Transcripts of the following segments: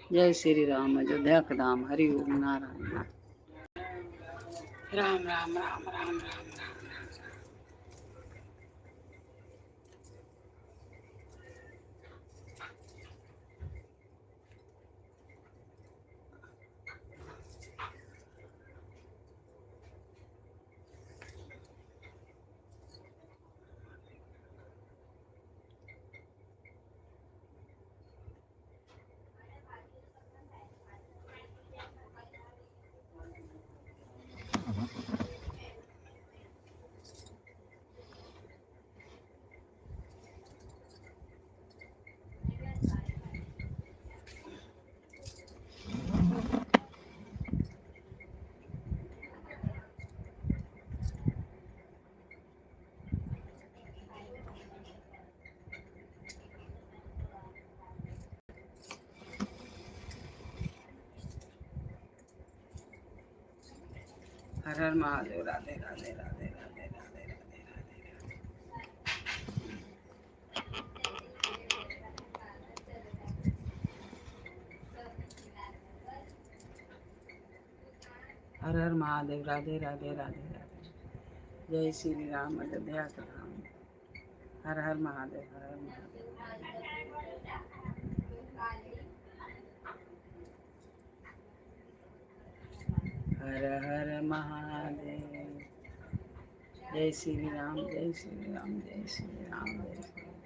जय श्री राम अयोध्या का धाम हरि ओम नारायण राम राम राम राम राम राम। हर हर महादेव राधे राधे राधे राधे राधे राधे राधे। हर हर महादेव राधे राधे राधे राधे। जय श्री राम अयोध्या का धाम हर हर महादेव हर हर महादेव। हर हर महादेव। जय श्री राम जय श्री राम जय श्री राम जय श्री राम।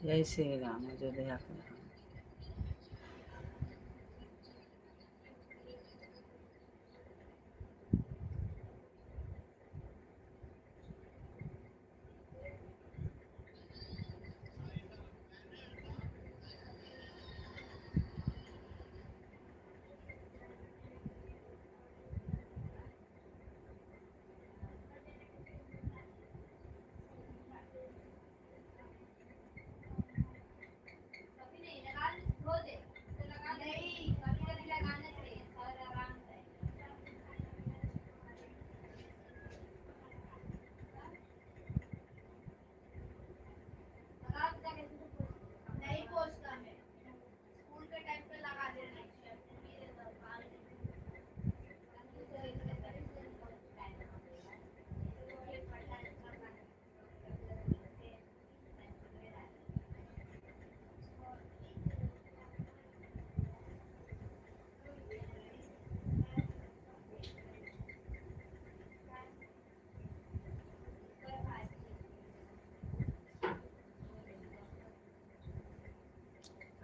जय श्री राम अयोध्या का धाम।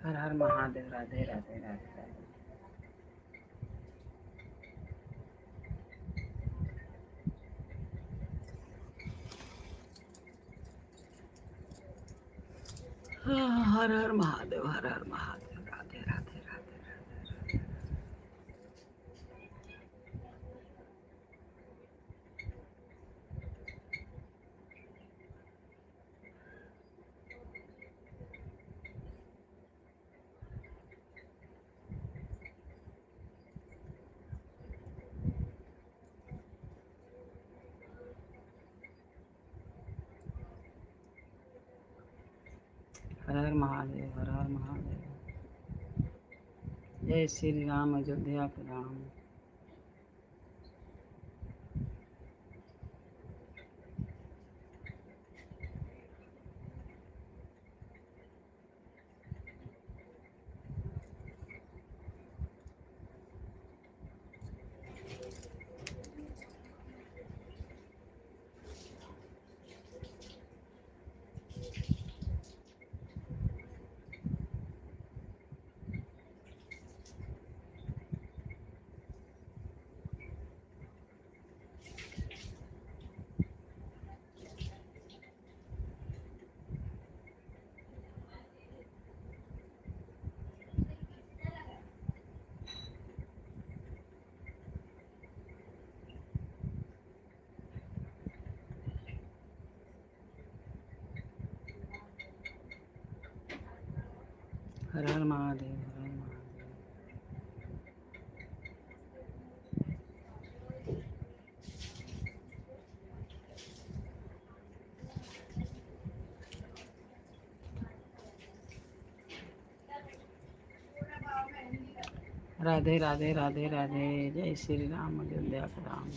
हर हर महादेव राधे राधे राधे राधे। हर हर महादेव हर हर महादेव राधे राधे राधे राधे। महादेव, हर हर महादेव। जय श्री राम, अयोध्या के राम। हर हर महादेव, हर हर महादेव। राधे राधे राधे राधे। जय श्री राम, अयोध्या के राम।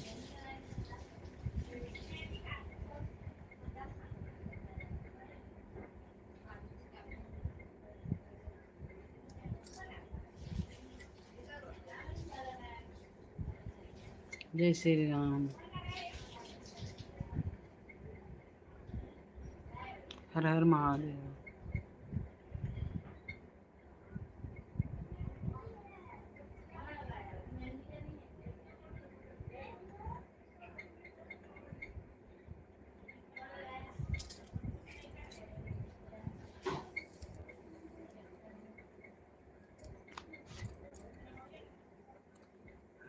जय श्री राम, हर हर महादेव।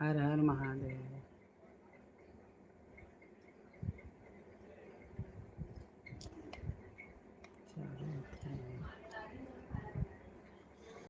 हर हर महादेव।